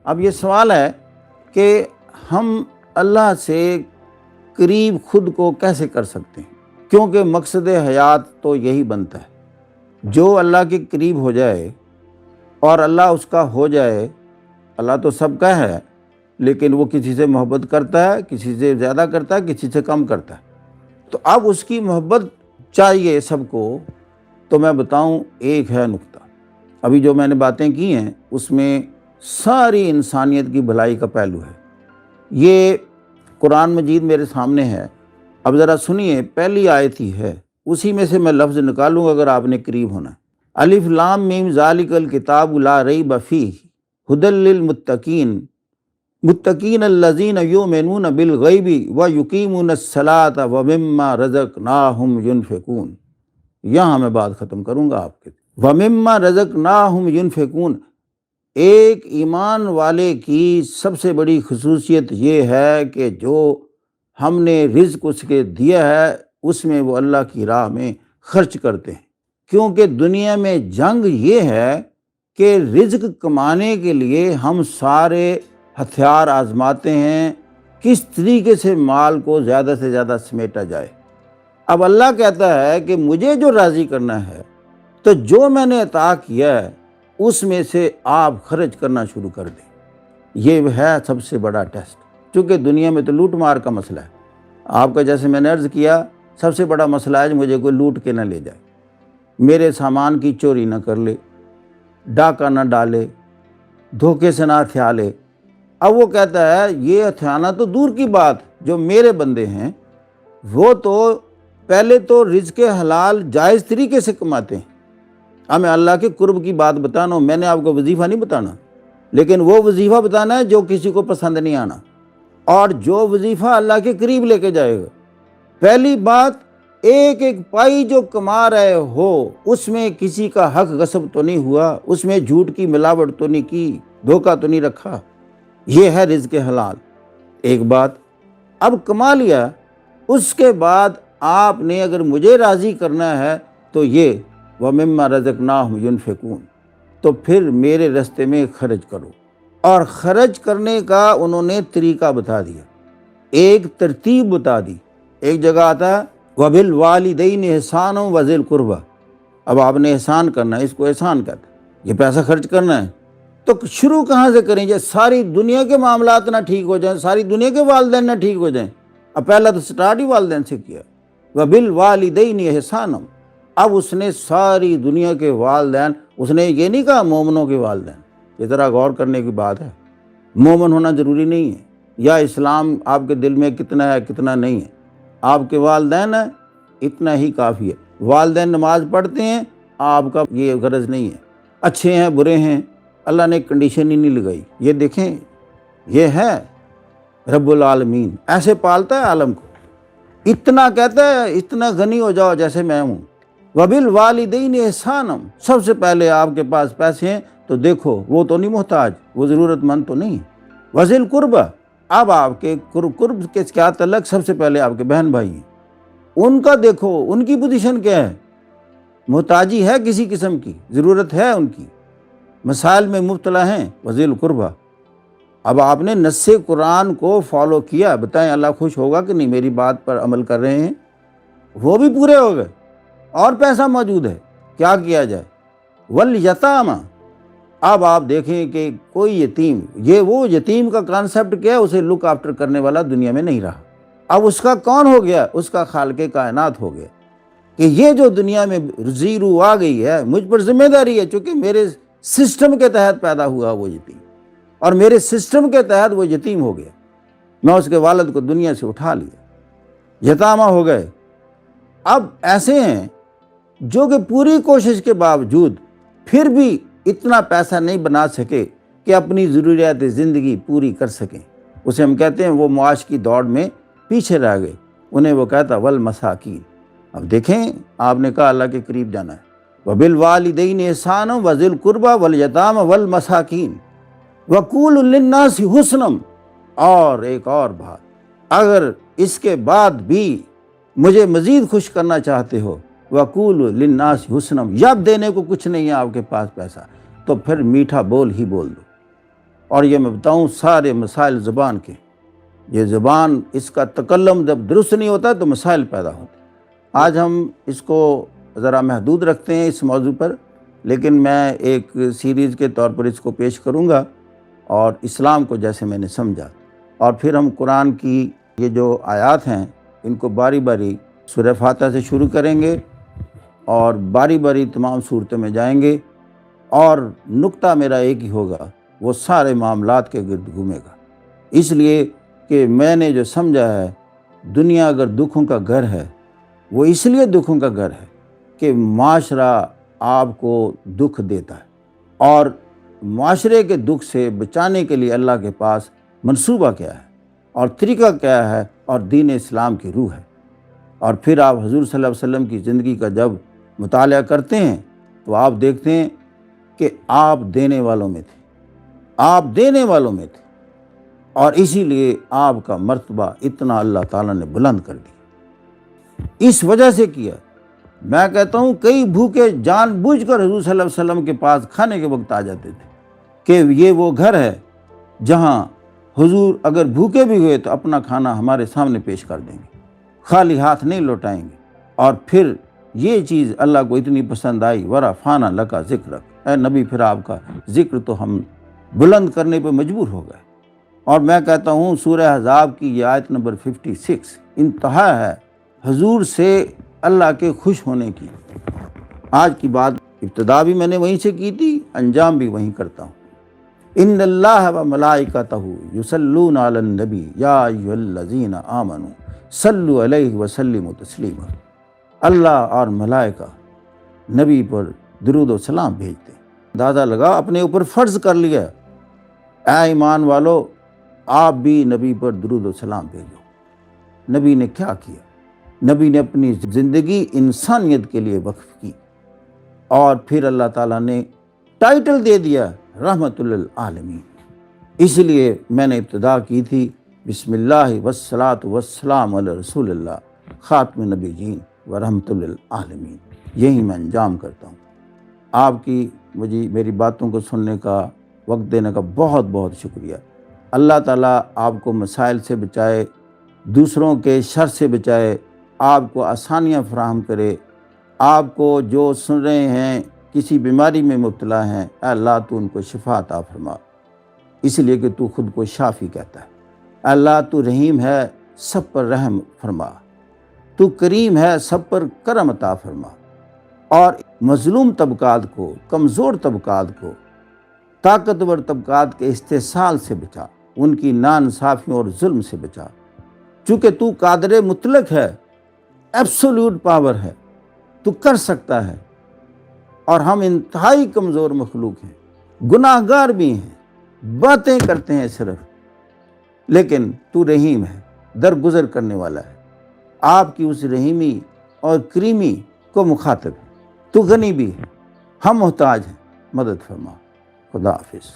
اب یہ سوال ہے کہ ہم اللہ سے قریب خود کو کیسے کر سکتے ہیں، کیونکہ مقصد حیات تو یہی بنتا ہے، جو اللہ کے قریب ہو جائے اور اللہ اس کا ہو جائے۔ اللہ تو سب کا ہے، لیکن وہ کسی سے محبت کرتا ہے، کسی سے زیادہ کرتا ہے، کسی سے کم کرتا ہے۔ تو اب اس کی محبت چاہیے سب کو، تو میں بتاؤں ایک ہے نقطہ، ابھی جو میں نے باتیں کی ہیں اس میں ساری انسانیت کی بھلائی کا پہلو ہے۔ یہ قرآن مجید میرے سامنے ہے، اب ذرا سنیے، پہلی آیت ہی ہے، اسی میں سے میں لفظ نکالوں اگر آپ نے قریب ہونا ہے۔ الف لام میم ذالک الکتاب لا ریب فیہ ھدی للمتقین متقین الذین یؤمنون بالغیب ویقیمون الصلاۃ ومما رزقناہم ینفقون۔ یہاں میں بات ختم کروں گا آپ کے ومما رزقناہم ینفقون۔ ایک ایمان والے کی سب سے بڑی خصوصیت یہ ہے کہ جو ہم نے رزق اس کے دیا ہے اس میں وہ اللہ کی راہ میں خرچ کرتے ہیں، کیونکہ دنیا میں جنگ یہ ہے کہ رزق کمانے کے لیے ہم سارے ہتھیار آزماتے ہیں کس طریقے سے مال کو زیادہ سے زیادہ سمیٹا جائے۔ اب اللہ کہتا ہے کہ مجھے جو راضی کرنا ہے تو جو میں نے عطا کیا ہے اس میں سے آپ خرچ کرنا شروع کر دیں۔ یہ ہے سب سے بڑا ٹیسٹ، چونکہ دنیا میں تو لوٹ مار کا مسئلہ ہے۔ آپ کا جیسے میں نے عرض کیا، سب سے بڑا مسئلہ ہے مجھے کوئی لوٹ کے نہ لے جائے، میرے سامان کی چوری نہ کر لے، ڈاکہ نہ ڈالے، دھوکے سے نہ ہتھیا لے۔ اب وہ کہتا ہے یہ ہتھیانا تو دور کی بات، جو میرے بندے ہیں وہ تو پہلے تو رزق حلال جائز طریقے سے کماتے ہیں۔ اب میں اللہ کے قرب کی بات بتانا ہوں، میں نے آپ کو وظیفہ نہیں بتانا، لیکن وہ وظیفہ بتانا ہے جو کسی کو پسند نہیں آنا، اور جو وظیفہ اللہ کے قریب لے کے جائے گا۔ پہلی بات، ایک ایک پائی جو کما رہے ہو اس میں کسی کا حق غصب تو نہیں ہوا، اس میں جھوٹ کی ملاوٹ تو نہیں کی، دھوکہ تو نہیں رکھا۔ یہ ہے رزق حلال۔ ایک بات، اب کما لیا، اس کے بعد آپ نے اگر مجھے راضی کرنا ہے تو یہ وَمِمَّا رَزَقْنَاهُمْ يُنْفِقُونَ، تو پھر میرے رستے میں خرچ کرو۔ اور خرچ کرنے کا انہوں نے طریقہ بتا دیا، ایک ترتیب بتا دی۔ ایک جگہ آتا ہے وَبِالْوَالِدَيْنِ إِحْسَانًا وَذِي الْقُرْبَىٰ۔ اب آپ نے احسان کرنا ہے، اس کو احسان کہتے ہیں، یہ پیسہ خرچ کرنا ہے تو شروع کہاں سے کریں؟ جب ساری دنیا کے معاملات نہ ٹھیک ہو جائیں، ساری دنیا کے والدین نہ ٹھیک ہو جائیں، اب پہلا تو سٹارٹ ہی والدین سے کیا، وَبِالْوَالِدَيْنِ إِحْسَانًا۔ اب اس نے ساری دنیا کے والدین، اس نے یہ نہیں کہا مومنوں کے والدین، یہ ذرا غور کرنے کی بات ہے۔ مومن ہونا ضروری نہیں ہے، یا اسلام آپ کے دل میں کتنا ہے کتنا نہیں ہے، آپ کے والدین ہیں اتنا ہی کافی ہے۔ والدین نماز پڑھتے ہیں، آپ کا یہ غرض نہیں ہے، اچھے ہیں برے ہیں، اللہ نے کنڈیشن ہی نہیں لگائی۔ یہ دیکھیں، یہ ہے رب العالمین، ایسے پالتا ہے عالم کو، اتنا کہتا ہے اتنا غنی ہو جاؤ جیسے میں ہوں۔ وَبِالْوَالِدَيْنِ إِحْسَانًا، سب سے پہلے آپ کے پاس پیسے ہیں تو دیکھو وہ تو نہیں محتاج، وہ ضرورت مند تو نہیں ہے۔ وَذِي الْقُرْبَىٰ، اب آپ کے قرب کے کیا تعلق، سب سے پہلے آپ کے بہن بھائی ہیں، ان کا دیکھو، ان کی پوزیشن کیا ہے، محتاجی ہے کسی قسم کی، ضرورت ہے ان کی، مسائل میں مبتلا ہیں، وَذِي الْقُرْبَىٰ۔ اب آپ نے نص قرآن کو فالو کیا، بتائیں اللہ خوش ہوگا کہ نہیں؟ میری بات پر عمل کر رہے ہیں، وہ بھی پورے ہو گئے، اور پیسہ موجود ہے، کیا کیا جائے؟ وَالْيَتَامَىٰ، اب آپ دیکھیں کہ کوئی یتیم، یہ وہ یتیم کا کانسیپٹ کیا ہے، اسے لک آفٹر کرنے والا دنیا میں نہیں رہا، اب اس کا کون ہو گیا؟ اس کا خالق کائنات ہو گیا، کہ یہ جو دنیا میں زیرو آ گئی ہے، مجھ پر ذمہ داری ہے، چونکہ میرے سسٹم کے تحت پیدا ہوا وہ یتیم، اور میرے سسٹم کے تحت وہ یتیم ہو گیا، میں اس کے والد کو دنیا سے اٹھا لیا، یتامہ ہو گئے۔ اب ایسے ہیں جو کہ پوری کوشش کے باوجود پھر بھی اتنا پیسہ نہیں بنا سکے کہ اپنی ضروریات زندگی پوری کر سکیں، اسے ہم کہتے ہیں وہ معاش کی دوڑ میں پیچھے رہ گئے، انہیں وہ کہتا والمساکین۔ اب دیکھیں، آپ نے کہا اللہ کے قریب جانا ہے، وَبِالْوَالِدَيْنِ إِحْسَانًا وَذِي الْقُرْبَىٰ وَالْيَتَامَىٰ وَالْمَسَاكِينِ وَقُولُوا لِلنَّاسِ حُسْنًا۔ اور ایک اور بات، اگر اس کے بعد بھی مجھے مزید خوش کرنا چاہتے ہو، وَقُولُوا لِلنَّاسِ حُسْنًا، جب دینے کو کچھ نہیں ہے آپ کے پاس پیسہ، تو پھر میٹھا بول ہی بول دو۔ اور یہ میں بتاؤں سارے مسائل زبان کے، یہ زبان اس کا تکلم جب درست نہیں ہوتا تو مسائل پیدا ہوتے ہیں۔ آج ہم اس کو ذرا محدود رکھتے ہیں اس موضوع پر، لیکن میں ایک سیریز کے طور پر اس کو پیش کروں گا، اور اسلام کو جیسے میں نے سمجھا، اور پھر ہم قرآن کی یہ جو آیات ہیں ان کو باری باری سورہ فاتحہ سے شروع کریں گے اور باری باری تمام صورتوں میں جائیں گے، اور نقطہ میرا ایک ہی ہوگا، وہ سارے معاملات کے گرد گھومے گا۔ اس لیے کہ میں نے جو سمجھا ہے، دنیا اگر دکھوں کا گھر ہے، وہ اس لیے دکھوں کا گھر ہے کہ معاشرہ آپ کو دکھ دیتا ہے، اور معاشرے کے دکھ سے بچانے کے لیے اللہ کے پاس منصوبہ کیا ہے اور طریقہ کیا ہے، اور دین اسلام کی روح ہے۔ اور پھر آپ حضور صلی اللہ علیہ وسلم کی زندگی کا جب مطالعہ کرتے ہیں تو آپ دیکھتے ہیں کہ آپ دینے والوں میں تھے، آپ دینے والوں میں تھے، اور اسی لیے آپ کا مرتبہ اتنا اللہ تعالیٰ نے بلند کر دیا۔ اس وجہ سے کیا، میں کہتا ہوں کئی بھوکے جان بوجھ کر حضور صلی اللہ علیہ وسلم کے پاس کھانے کے وقت آ جاتے تھے کہ یہ وہ گھر ہے جہاں حضور اگر بھوکے بھی ہوئے تو اپنا کھانا ہمارے سامنے پیش کر دیں گے، خالی ہاتھ نہیں لوٹائیں گے۔ اور پھر یہ چیز اللہ کو اتنی پسند آئی، ورفعنا لک ذکرک، اے نبی پھر آپ کا ذکر تو ہم بلند کرنے پہ مجبور ہو گئے۔ اور میں کہتا ہوں سورہ احزاب کی یہ آیت نمبر 56 انتہا ہے حضور سے اللہ کے خوش ہونے کی۔ آج کی بات ابتدا بھی میں نے وہیں سے کی تھی، انجام بھی وہیں کرتا ہوں۔ ان اللہ و ملائکتہ یصلون علی النبی یا ایھا الذین آمنوا صلوا علیہ وسلموا تسلیما۔ اللہ اور ملائکہ نبی پر درود و سلام بھیجتے ہیں۔ اندازہ لگا اپنے اوپر فرض کر لیا، اے ایمان والو آپ بھی نبی پر درود و سلام بھیجو۔ نبی نے کیا کیا؟ نبی نے اپنی زندگی انسانیت کے لیے وقف کی، اور پھر اللہ تعالیٰ نے ٹائٹل دے دیا رحمت للعالمین۔ اس لیے میں نے ابتدا کی تھی بسم اللہ والصلاۃ والسلام علی رسول اللہ خاتم النبیین ورحمت للعالمین۔ یہی میں انجام کرتا ہوں۔ آپ کی مجھے میری باتوں کو سننے کا، وقت دینے کا بہت بہت شکریہ۔ اللہ تعالیٰ آپ کو مسائل سے بچائے، دوسروں کے شر سے بچائے، آپ کو آسانیاں فراہم کرے۔ آپ کو جو سن رہے ہیں کسی بیماری میں مبتلا ہیں، اے اللہ تو ان کو شفا عطا فرما، اس لیے کہ تو خود کو شافی کہتا ہے۔ اے اللہ تو رحیم ہے، سب پر رحم فرما، تو کریم ہے، سب پر کرم عطا فرما، اور مظلوم طبقات کو، کمزور طبقات کو، طاقتور طبقات کے استحصال سے بچا، ان کی ناانصافیوں اور ظلم سے بچا، چونکہ تو قادر مطلق ہے، ایبسولوٹ پاور ہے، تو کر سکتا ہے، اور ہم انتہائی کمزور مخلوق ہیں، گناہ گار بھی ہیں، باتیں کرتے ہیں صرف، لیکن تو رحیم ہے، درگزر کرنے والا ہے۔ آپ کی اس رحیمی اور کریمی کو مخاطب ہے، تو غنی بھی ہے، ہم محتاج ہیں، مدد فرما۔ خدا حافظ۔